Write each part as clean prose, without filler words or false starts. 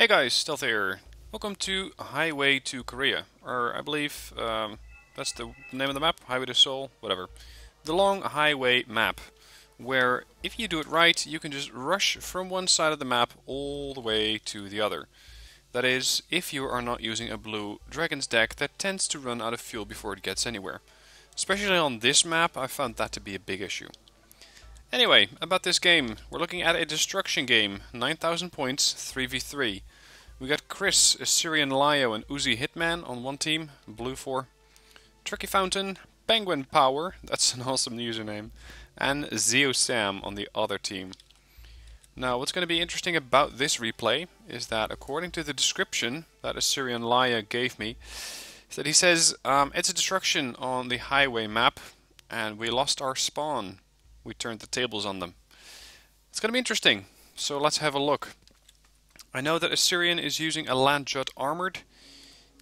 Hey guys, Stealth here. Welcome to Highway to Korea, or I believe that's the name of the map, Highway to Seoul, whatever. The long highway map, where if you do it right, you can just rush from one side of the map all the way to the other. That is, if you are not using a blue Dragon's deck that tends to run out of fuel before it gets anywhere. Especially on this map, I found that to be a big issue. Anyway, about this game. We're looking at a destruction game. 9,000 points, 3v3. We got Chris, Assyrian.Lio and Uzi Hitman on one team, blue 4. Tricky Fountain, Penguin Power, that's an awesome username, and Zeo Sam on the other team. Now, what's going to be interesting about this replay is that according to the description that Assyrian.Lio gave me, is that he says it's a destruction on the highway map, and we lost our spawn. We turned the tables on them. It's going to be interesting, so let's have a look. I know that Assyrian is using a Land Jut Armored.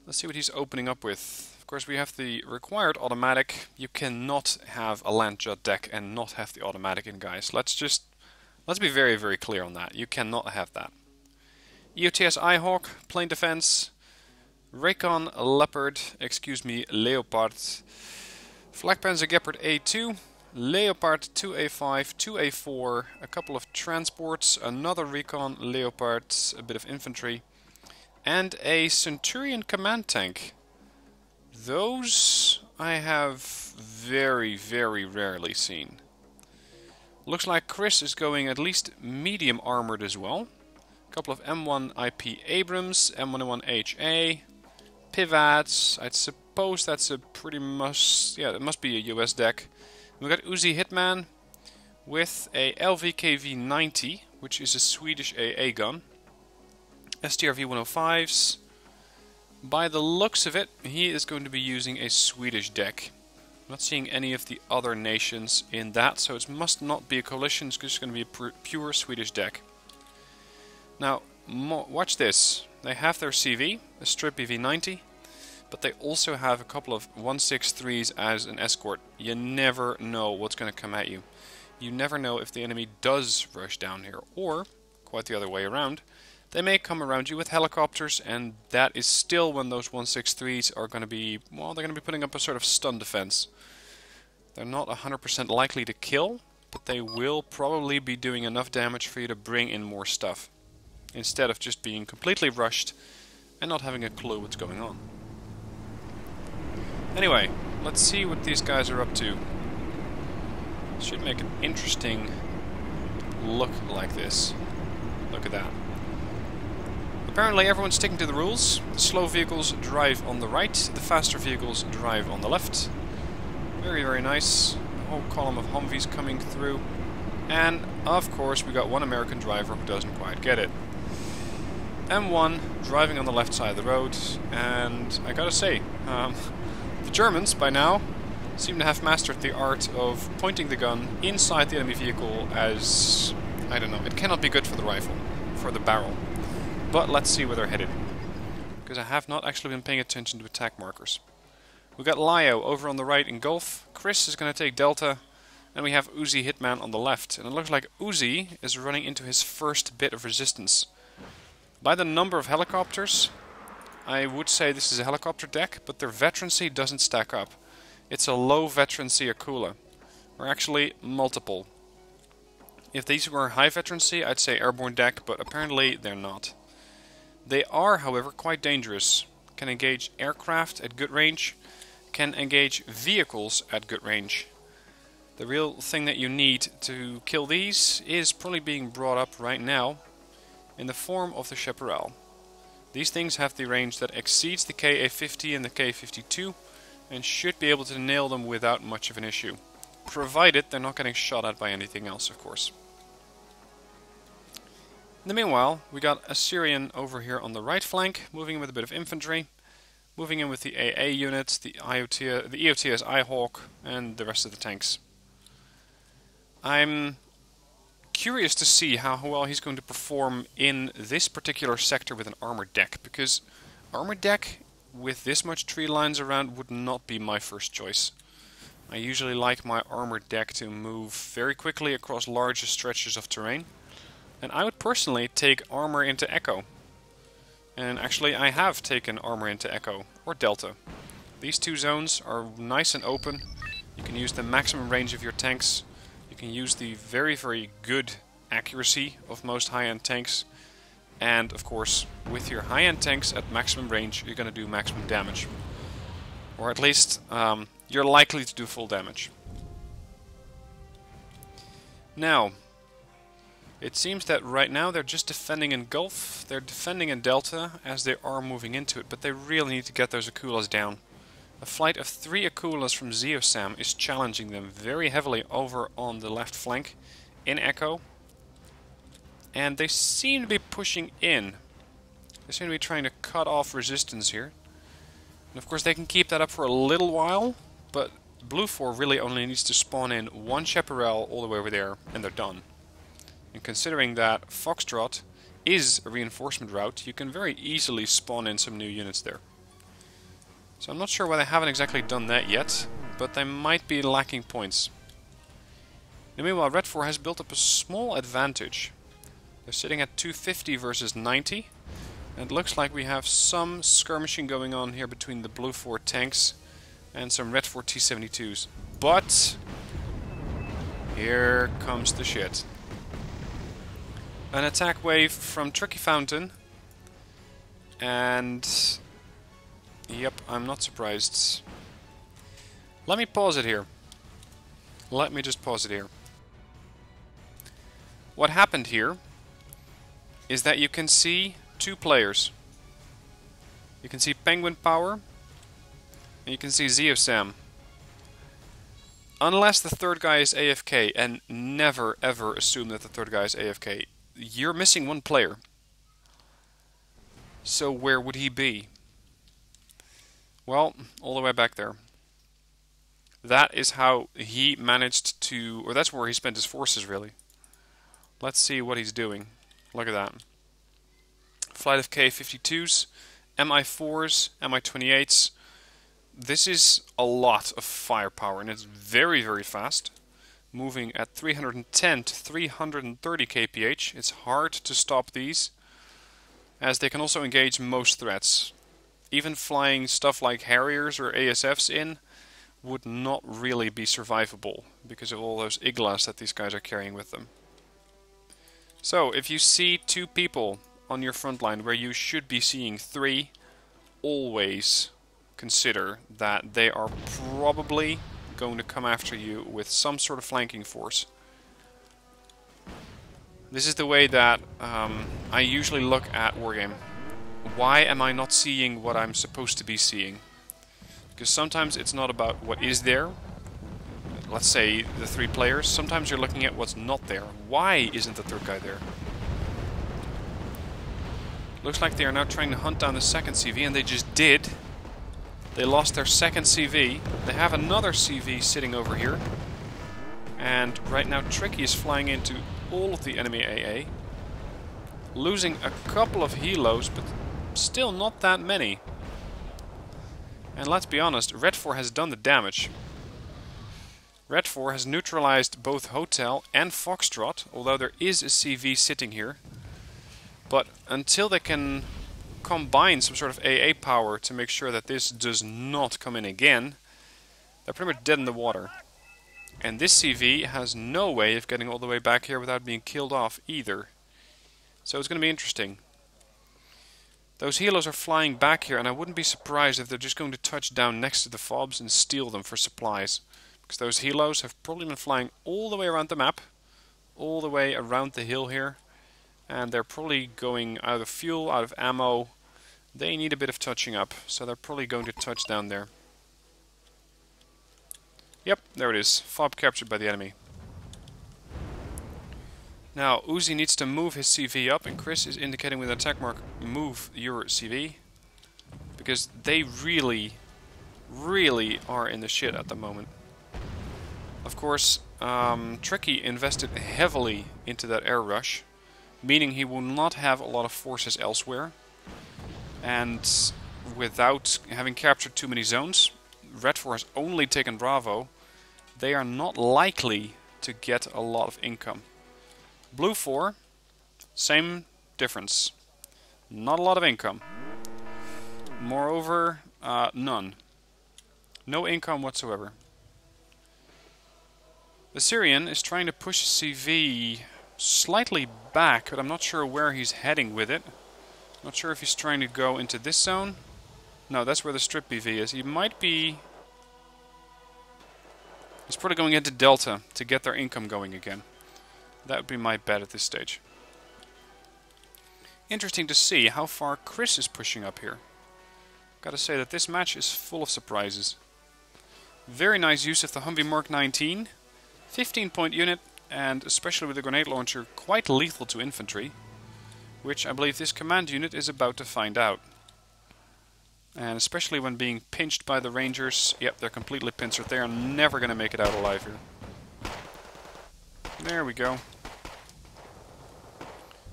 Let's see what he's opening up with. Of course, we have the required automatic. You cannot have a Land Jut deck and not have the automatic in, guys. Let's be very, very clear on that. You cannot have that. EOTS Ihawk, Plane Defense, Raycon Leopard, Leopard, Flakpanzer Gepard A2, Leopard 2A5, 2A4, a couple of transports, another Recon Leopard, a bit of infantry, and a Centurion command tank. Those I have very, very rarely seen. Looks like Chris is going at least medium armored as well. A couple of M1 IP Abrams, M101 HA, Pivats. I'd suppose that's a pretty much, yeah, that must be a US deck. We got Uzi Hitman with a LVKV-90, which is a Swedish AA gun. STRV 105s. By the looks of it, he is going to be using a Swedish deck. I'm not seeing any of the other nations in that, so it must not be a coalition. It's just going to be a pure Swedish deck. Now, watch this. They have their CV, a Strip BV-90. But they also have a couple of 163s as an escort. You never know what's going to come at you. You never know if the enemy does rush down here, or, quite the other way around, they may come around you with helicopters, and that is still when those 163s are going to be, well, they're going to be putting up a sort of stun defense. They're not 100% likely to kill, but they will probably be doing enough damage for you to bring in more stuff, instead of just being completely rushed and not having a clue what's going on. Anyway, let's see what these guys are up to. Should make an interesting look like this. Look at that. Apparently everyone's sticking to the rules. The slow vehicles drive on the right, the faster vehicles drive on the left. Very, very nice. A whole column of Humvees coming through. And, of course, we got one American driver who doesn't quite get it. M1 driving on the left side of the road, and I gotta say, the Germans, by now, seem to have mastered the art of pointing the gun inside the enemy vehicle as, I don't know, it cannot be good for the rifle, for the barrel. But let's see where they're headed, because I have not actually been paying attention to attack markers. We got Lio over on the right in Gulf, Chris is going to take Delta, and we have Uzi Hitman on the left. And it looks like Uzi is running into his first bit of resistance. By the number of helicopters, I would say this is a helicopter deck, but their veterancy doesn't stack up. It's a low veterancy Akula, or actually multiple. If these were high veterancy, I'd say airborne deck, but apparently they're not. They are, however, quite dangerous. Can engage aircraft at good range, can engage vehicles at good range. The real thing that you need to kill these is probably being brought up right now in the form of the Chaparral. These things have the range that exceeds the KA-50 and the KA-52 and should be able to nail them without much of an issue. Provided they're not getting shot at by anything else, of course. In the meanwhile, we got Assyrian over here on the right flank, moving in with a bit of infantry, moving in with the AA units, the EOTS Ihawk, and the rest of the tanks. I'm curious to see how well he's going to perform in this particular sector with an armored deck, because armored deck with this much tree lines around would not be my first choice. I usually like my armored deck to move very quickly across large stretches of terrain, and I would personally take armor into Echo. And actually I have taken armor into Echo, or Delta. These two zones are nice and open. You can use the maximum range of your tanks. You can use the very, very good accuracy of most high-end tanks. And of course, with your high-end tanks at maximum range, you're going to do maximum damage. Or at least, you're likely to do full damage. Now, it seems that right now they're just defending in Gulf. They're defending in Delta as they are moving into it, but they really need to get those Akulas down. A flight of 3 Akulas from Zeosam is challenging them very heavily over on the left flank in Echo. And they seem to be pushing in. They seem to be trying to cut off resistance here. And of course they can keep that up for a little while, but Blue 4 really only needs to spawn in 1 Chaparral all the way over there, and they're done. And considering that Foxtrot is a reinforcement route, you can very easily spawn in some new units there. So I'm not sure why they haven't exactly done that yet, but they might be lacking points. And meanwhile, Red 4 has built up a small advantage. They're sitting at 250 versus 90. And it looks like we have some skirmishing going on here between the Blue 4 tanks and some Red 4 T-72s. But here comes the shit. An attack wave from Tricky Fountain. And yep, I'm not surprised. Let me pause it here. Let me just pause it here. What happened here is that you can see 2 players. You can see Penguin Power and you can see Zeosam. Unless the third guy is AFK, and never ever assume that the third guy is AFK, you're missing 1 player. So where would he be? Well, all the way back there. That is how he managed to, or that's where he spent his forces really. Let's see what he's doing. Look at that. Flight of K-52s, Mi-4s, Mi-28s. This is a lot of firepower, and it's very, very fast. Moving at 310 to 330 kph. It's hard to stop these, as they can also engage most threats. Even flying stuff like Harriers or ASFs in would not really be survivable, because of all those Iglas that these guys are carrying with them. So, if you see 2 people on your front line where you should be seeing 3, always consider that they are probably going to come after you with some sort of flanking force. This is the way that I usually look at Wargame. Why am I not seeing what I'm supposed to be seeing? Because sometimes it's not about what is there. Let's say the 3 players. Sometimes you're looking at what's not there. Why isn't the third guy there? Looks like they are now trying to hunt down the second CV, and they just did. They lost their second CV. They have another CV sitting over here. And right now Tricky is flying into all of the enemy AA. Losing a couple of helos, but still not that many. And let's be honest, Red 4 has done the damage. Red 4 has neutralized both Hotel and Foxtrot, although there is a CV sitting here. But until they can combine some sort of AA power to make sure that this does not come in again, they're pretty much dead in the water. And this CV has no way of getting all the way back here without being killed off either. So it's going to be interesting. Those helos are flying back here, and I wouldn't be surprised if they're just going to touch down next to the FOBs and steal them for supplies. Because those helos have probably been flying all the way around the map, all the way around the hill here. And they're probably going out of fuel, out of ammo. They need a bit of touching up, so they're probably going to touch down there. Yep, there it is. FOB captured by the enemy. Now, Uzi needs to move his CV up, and Chris is indicating with an attack mark, move your CV. Because they really, really are in the shit at the moment. Of course, Tricky invested heavily into that air rush, meaning he will not have a lot of forces elsewhere. And without having captured too many zones, Red 4 has only taken Bravo. They are not likely to get a lot of income. Blue 4, same difference. Not a lot of income. Moreover, none. No income whatsoever. Assyrian is trying to push CV slightly back, but I'm not sure where he's heading with it. Not sure if he's trying to go into this zone. No, that's where the strip BV is. He might be... He's probably going into Delta to get their income going again. That would be my bet at this stage. Interesting to see how far Chris is pushing up here. Gotta say that this match is full of surprises. Very nice use of the Humvee Mark 19. 15-point unit, and especially with the grenade launcher, quite lethal to infantry. Which I believe this command unit is about to find out. And especially when being pinched by the Rangers, yep, they're completely pincered. They are never going to make it out alive here. There we go.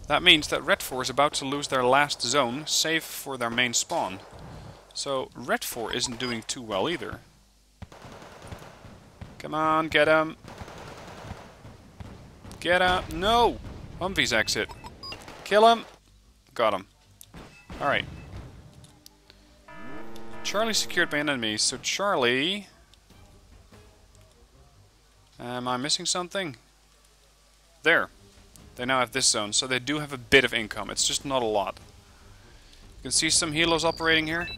That means that Red 4 is about to lose their last zone, save for their main spawn. So Red 4 isn't doing too well either. Come on, get him. Get him. No! Humvee's exit. Kill him. Got him. Alright. Charlie secured by enemies. So Charlie... Am I missing something? There. They now have this zone, so they do have a bit of income. It's just not a lot. You can see some helos operating here.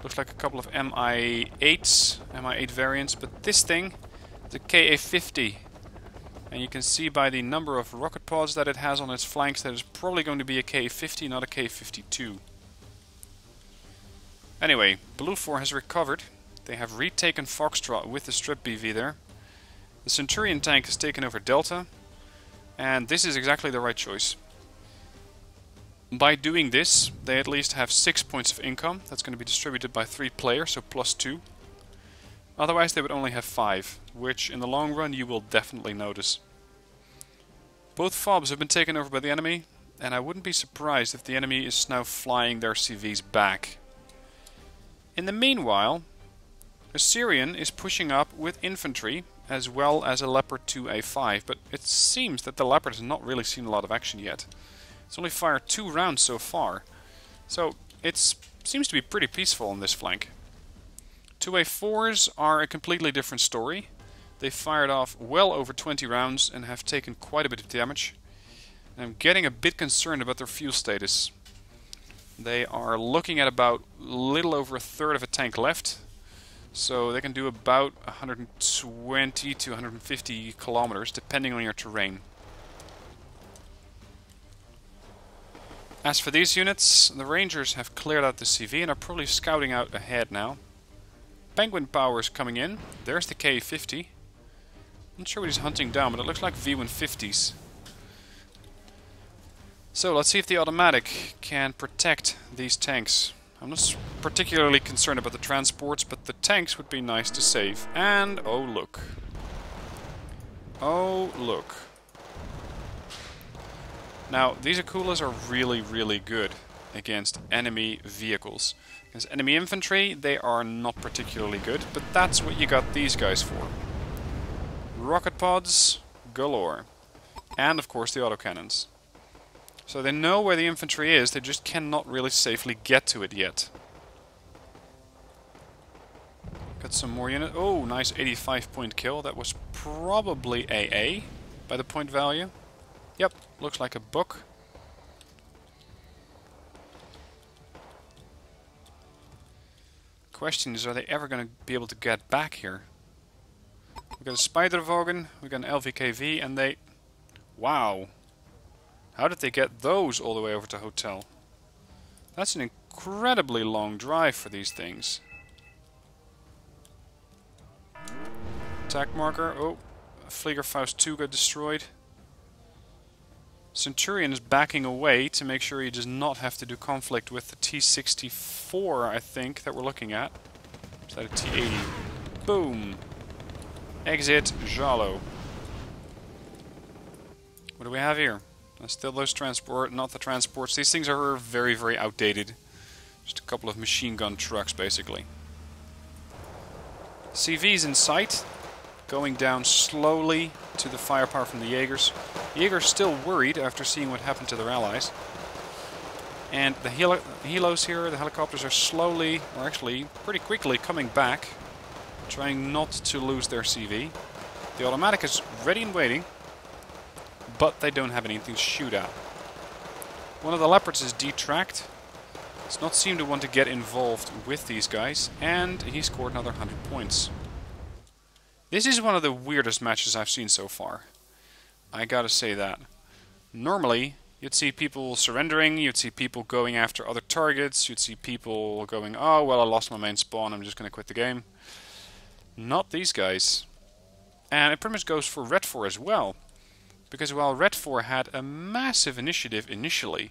Looks like a couple of MI8s, MI8 variants, but this thing, the KA-50. And you can see by the number of rocket pods that it has on its flanks that it's probably going to be a KA-50, not a KA-52. Anyway, Blue 4 has recovered. They have retaken Foxtrot with the strip BV there. The Centurion tank has taken over Delta. And this is exactly the right choice. By doing this, they at least have 6 points of income. That's going to be distributed by 3 players, so +2. Otherwise they would only have 5, which in the long run you will definitely notice. Both FOBs have been taken over by the enemy, and I wouldn't be surprised if the enemy is now flying their CVs back. In the meanwhile, Assyrian is pushing up with infantry, as well as a Leopard 2A5, but it seems that the Leopard has not really seen a lot of action yet. It's only fired 2 rounds so far, so it seems to be pretty peaceful on this flank. 2A4s are a completely different story. They fired off well over 20 rounds and have taken quite a bit of damage. And I'm getting a bit concerned about their fuel status. They are looking at about a little over a third of a tank left. So they can do about 120 to 150 kilometers, depending on your terrain. As for these units, the Rangers have cleared out the CV and are probably scouting out ahead now. Penguin power is coming in. There's the K-50. Not sure what he's hunting down, but it looks like V-150s. So let's see if the automatic can protect these tanks. I'm not particularly concerned about the transports, but the tanks would be nice to save. And, oh look. Oh look. Now, these Akulas are really, really good against enemy vehicles. Against enemy infantry, they are not particularly good, but that's what you got these guys for. Rocket pods galore. And, of course, the autocannons. So they know where the infantry is, they just cannot really safely get to it yet. Got some more unit. Oh, nice 85-point kill. That was probably AA by the point value. Yep, looks like a book. Question is, are they ever going to be able to get back here? We got a Spidervogen, we got an LVKV, and they... Wow. How did they get those all the way over to Hotel? That's an incredibly long drive for these things. Attack marker. Oh, Fliegerfaust 2 got destroyed. Centurion is backing away to make sure he does not have to do conflict with the T-64, I think, that we're looking at. Is that a T-80? Boom! Exit Jalo. What do we have here? Still those transport, not the transports. These things are very, very outdated. Just a couple of machine gun trucks, basically. CV's in sight. Going down slowly to the firepower from the Jaegers. Jaegers still worried after seeing what happened to their allies. And the helos here, the helicopters are slowly, or actually pretty quickly coming back, trying not to lose their CV. The automatic is ready and waiting, but they don't have anything to shoot at. One of the Leopards is detracked. Does not seem to want to get involved with these guys, and he scored another 100 points. This is one of the weirdest matches I've seen so far. I gotta say that. Normally, you'd see people surrendering, you'd see people going after other targets, you'd see people going, oh, well, I lost my main spawn, I'm just gonna quit the game. Not these guys. And it pretty much goes for Red 4 as well. Because while Red 4 had a massive initiative initially,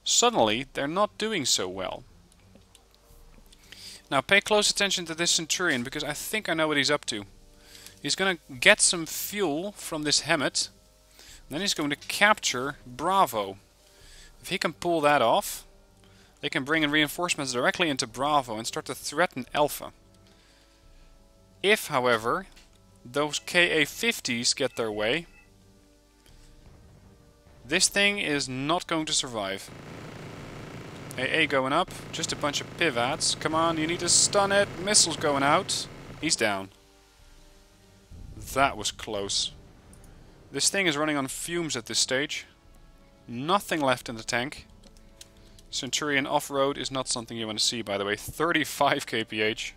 suddenly they're not doing so well. Now pay close attention to this Centurion, because I think I know what he's up to. He's going to get some fuel from this Hemet, then he's going to capture Bravo. If he can pull that off, they can bring in reinforcements directly into Bravo and start to threaten Alpha. If, however, those KA-50s get their way, this thing is not going to survive. AA going up, just a bunch of pivots. Come on, you need to stun it. Missiles going out. He's down. That was close. This thing is running on fumes at this stage. Nothing left in the tank. Centurion off-road is not something you want to see, by the way. 35 kph.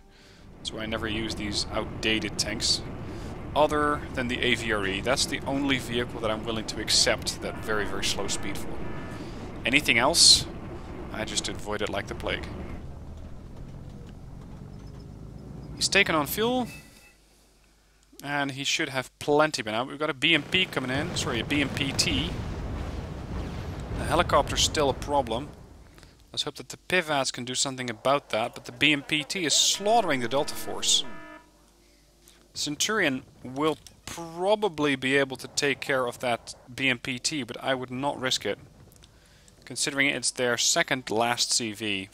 That's why I never use these outdated tanks. Other than the AVRE. That's the only vehicle that I'm willing to accept that very, very slow speed for. Anything else, I just avoid it like the plague. He's taken on fuel. And he should have plenty by now. We've got a BMP coming in. Sorry, a BMPT. The helicopter's still a problem. Let's hope that the pivots can do something about that. But the BMPT is slaughtering the Delta Force. Centurion will probably be able to take care of that BMPT, but I would not risk it, considering it's their second last CV.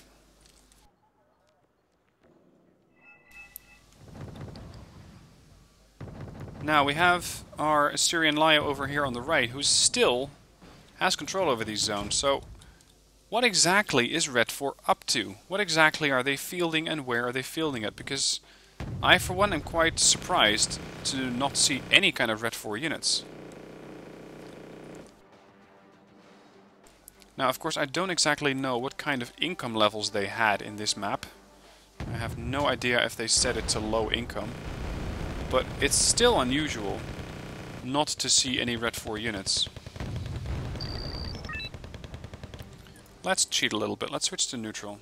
Now we have our Assyrian.Lio over here on the right, who still has control over these zones. So what exactly is Red 4 up to? What exactly are they fielding and where are they fielding it? Because I, for one, am quite surprised to not see any kind of Red 4 units. Now, of course, I don't exactly know what kind of income levels they had in this map. I have no idea if they set it to low income. But it's still unusual not to see any Red 4 units. Let's cheat a little bit. Let's switch to neutral.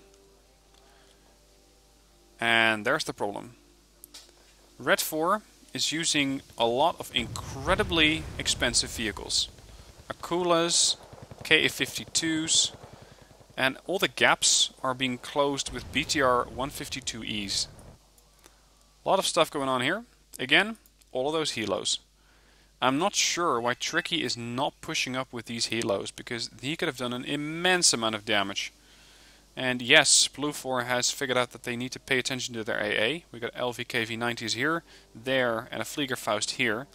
And there's the problem. Red 4 is using a lot of incredibly expensive vehicles. Akulas, KA-52s, and all the gaps are being closed with BTR 152Es. A lot of stuff going on here. Again, all of those helos. I'm not sure why Tricky is not pushing up with these helos, because he could have done an immense amount of damage. And yes, Blue 4 has figured out that they need to pay attention to their AA. We got LVKV-90s here, there, and a Fliegerfaust here.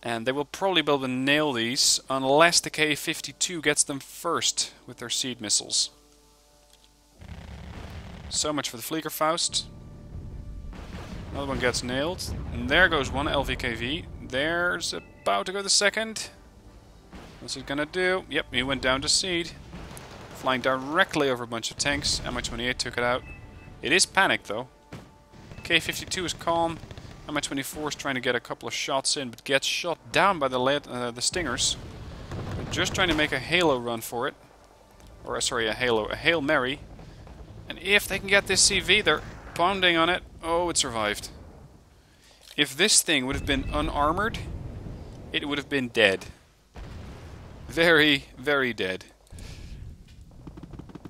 And they will probably be able to nail these, unless the K-52 gets them first with their seed missiles. So much for the Fliegerfaust. Another one gets nailed. And there goes one LVKV. There's about to go the second. What's it gonna do? Yep, he went down to seed. Flying directly over a bunch of tanks. Mi-28 took it out. It is panicked though. K-52 is calm. Mi-24 is trying to get a couple of shots in, but gets shot down by the Stingers. They're just trying to make a Halo run for it. Or sorry, a Hail Mary. And if they can get this CV, they're pounding on it. Oh, it survived. If this thing would have been unarmored, it would have been dead. Very, very dead.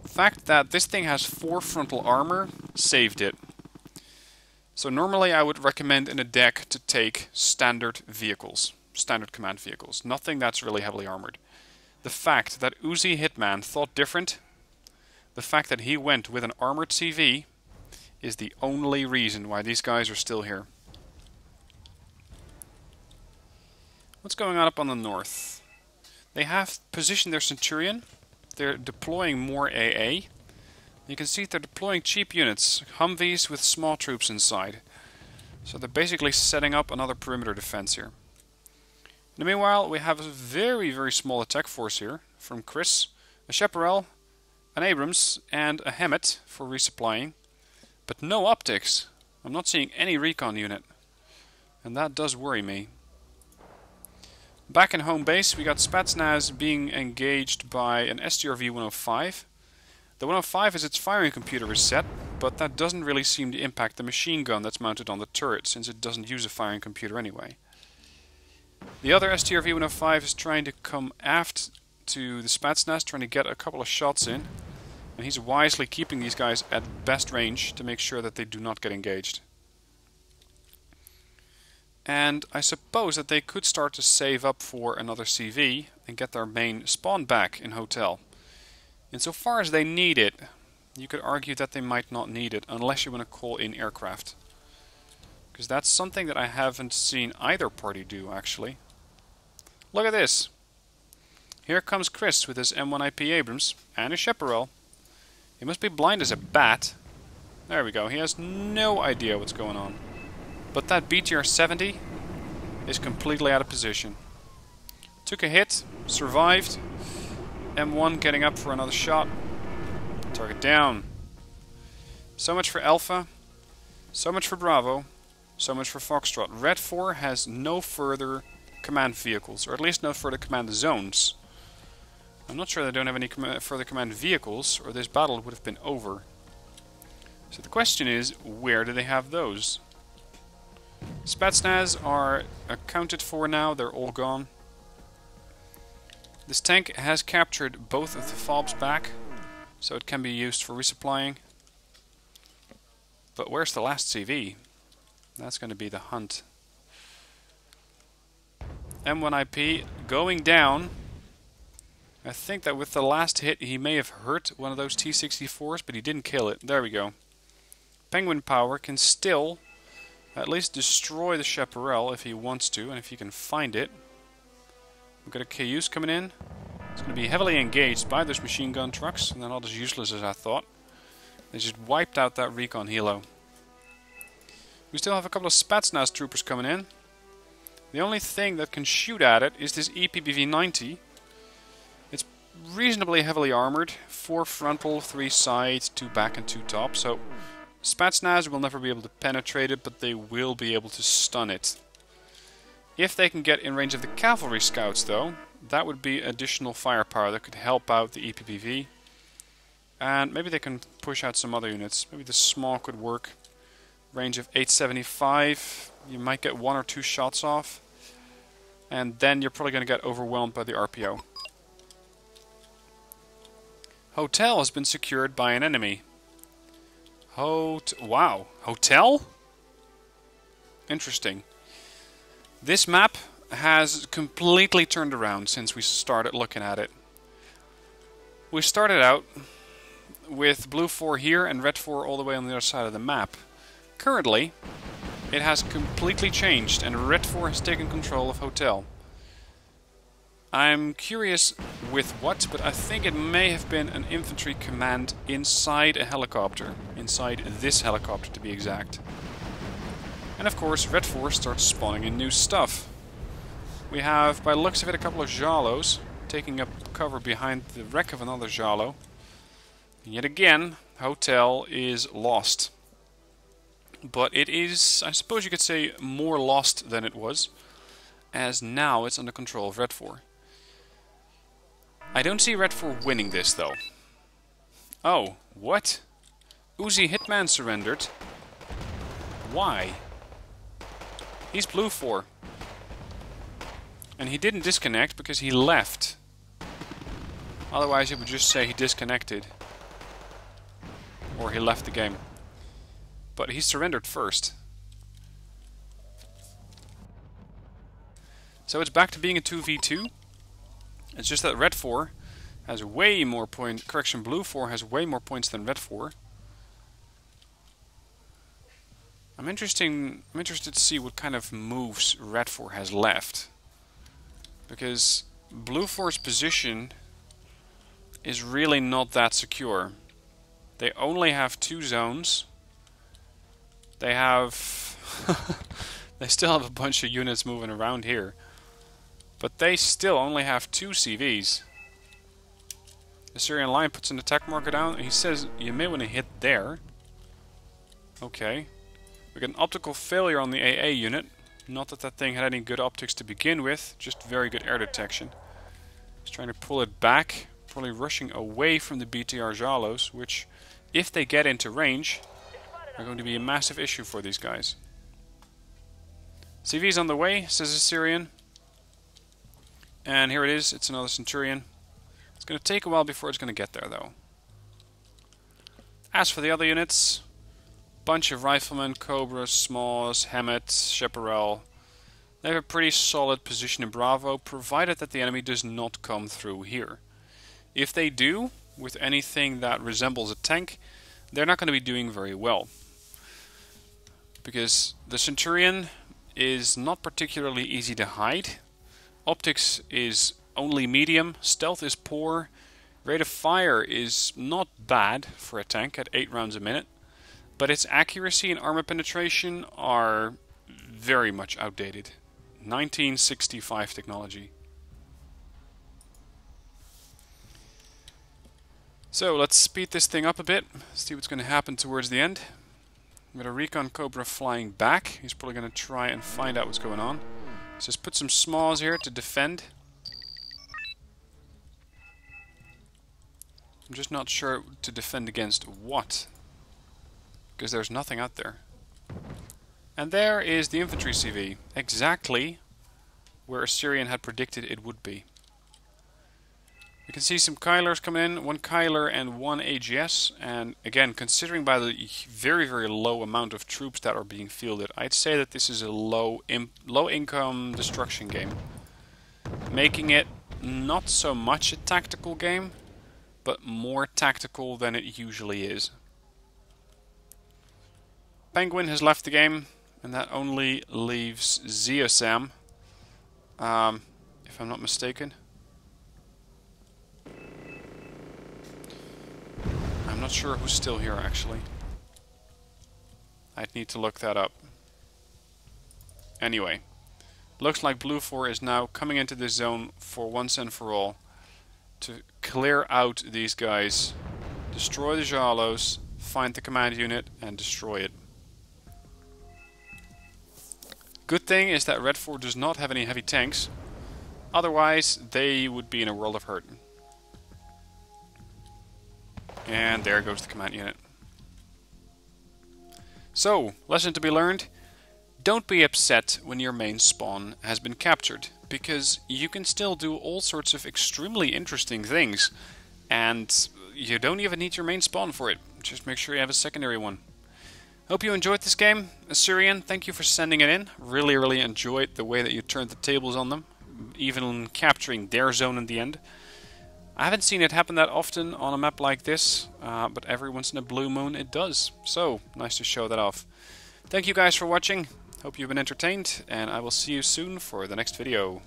The fact that this thing has 4 frontal armor saved it. So normally I would recommend in a deck to take standard vehicles, standard command vehicles, nothing that's really heavily armored. The fact that Uzi Hitman thought different, the fact that he went with an armored CV, is the only reason why these guys are still here. What's going on up on the north? They have positioned their Centurion they're deploying more AA. You can see they're deploying cheap units, Humvees with small troops inside. So they're basically setting up another perimeter defense here. In the meanwhile, we have a very, very small attack force here from Chris, a Chaparral, an Abrams, and a Hammett for resupplying. But no optics. I'm not seeing any recon unit. And that does worry me. Back in home base, we got Spetsnaz being engaged by an STRV-105. The 105 is its firing computer is set, but that doesn't really seem to impact the machine gun that's mounted on the turret, since it doesn't use a firing computer anyway. The other STRV-105 is trying to come aft to the Spetsnaz, trying to get a couple of shots in. And he's wisely keeping these guys at best range to make sure that they do not get engaged. And I suppose that they could start to save up for another CV and get their main spawn back in Hotel. Insofar as they need it, you could argue that they might not need it unless you want to call in aircraft. Because that's something that I haven't seen either party do, actually. Look at this. Here comes Chris with his M1IP Abrams and his Chaparral. He must be blind as a bat. There we go. He has no idea what's going on. But that BTR-70 is completely out of position. Took a hit, survived. M1 getting up for another shot. Target down. So much for Alpha. So much for Bravo. So much for Foxtrot. Red 4 has no further command vehicles, or at least no further command zones. I'm not sure they don't have any further command vehicles, or this battle would have been over. So the question is, where do they have those? Spetsnaz are accounted for now, they're all gone. This tank has captured both of the FOBs back, so it can be used for resupplying. But where's the last CV? That's going to be the hunt. M1IP going down. I think that with the last hit he may have hurt one of those T-64s, but he didn't kill it. There we go. Penguin Power can still at least destroy the Chaparral if he wants to, and if he can find it. We've got a Cayuse coming in. It's going to be heavily engaged by those machine gun trucks, and they're not as useless as I thought. They just wiped out that recon helo. We still have a couple of Spetsnaz troopers coming in. The only thing that can shoot at it is this EPBV-90. It's reasonably heavily armored. 4 frontal, 3 side, 2 back and 2 top. So Spetsnaz will never be able to penetrate it, but they will be able to stun it. If they can get in range of the cavalry scouts though, that would be additional firepower that could help out the EPBV. And maybe they can push out some other units. Maybe the small could work. Range of 875. You might get 1 or 2 shots off. And then you're probably going to get overwhelmed by the RPO. Hotel has been secured by an enemy. Wow. Hotel? Interesting. This map has completely turned around since we started looking at it. We started out with blue 4 here and red 4 all the way on the other side of the map. Currently, it has completely changed and red 4 has taken control of Hotel. I'm curious with what, but I think it may have been an infantry command inside a helicopter. Inside this helicopter, to be exact. And of course, red 4 starts spawning in new stuff. We have, by the looks of it, a couple of Jalos taking up cover behind the wreck of another Jalo. And yet again, Hotel is lost. But it is, I suppose you could say, more lost than it was, as now it's under control of red 4. I don't see red 4 winning this, though. Oh, what? Uzi Hitman surrendered. Why? He's blue 4. And he didn't disconnect because he left. Otherwise it would just say he disconnected. Or he left the game. But he surrendered first. So it's back to being a 2v2. It's just that red 4 has way more points. Correction, blue 4 has way more points than red 4. I'm interested to see what kind of moves red 4 has left. Because blue 4's position is really not that secure. They only have 2 zones. They have... they still have a bunch of units moving around here. But they still only have 2 CVs. Assyrian.Lio puts an attack marker down. He says you may want to hit there. Okay. We got an optical failure on the AA unit. Not that that thing had any good optics to begin with. Just very good air detection. He's trying to pull it back. Probably rushing away from the BTR Jalos. Which, if they get into range, are going to be a massive issue for these guys. CV's on the way, says Assyrian. And here it is. It's another Centurion. It's going to take a while before it's going to get there, though. As for the other units, bunch of riflemen, Cobras, Smalls, Hemmets, Chaparral. They have a pretty solid position in Bravo, provided that the enemy does not come through here. If they do, with anything that resembles a tank, they're not going to be doing very well. Because the Centurion is not particularly easy to hide. Optics is only medium, stealth is poor, rate of fire is not bad for a tank at 8 rounds a minute, but its accuracy and armor penetration are very much outdated. 1965 technology. So let's speed this thing up a bit, see what's going to happen towards the end. We've got a Recon Cobra flying back. He's probably going to try and find out what's going on. So let's put some Smalls here to defend. I'm just not sure to defend against what, because there's nothing out there. And there is the infantry CV, exactly where Assyrian had predicted it would be. You can see some Kylers coming in, 1 Kyler and 1 AGS, and again, considering by the very, very low amount of troops that are being fielded, I'd say that this is a low income destruction game, making it not so much a tactical game, but more tactical than it usually is. Penguin has left the game, and that only leaves Zeosam, if I'm not mistaken. I'm not sure who's still here, actually. I'd need to look that up. Anyway, looks like Blue 4 is now coming into this zone for once and for all to clear out these guys, destroy the Jalos, find the command unit, and destroy it. Good thing is that Red 4 does not have any heavy tanks, otherwise they would be in a world of hurt. And there goes the command unit. So, lesson to be learned: don't be upset when your main spawn has been captured, because you can still do all sorts of extremely interesting things, and you don't even need your main spawn for it. Just make sure you have a secondary one. Hope you enjoyed this game. Assyrian, thank you for sending it in. Really enjoyed the way that you turned the tables on them, even capturing their zone in the end. I haven't seen it happen that often on a map like this, but every once in a blue moon it does. So, nice to show that off. Thank you guys for watching. Hope you've been entertained, and I will see you soon for the next video.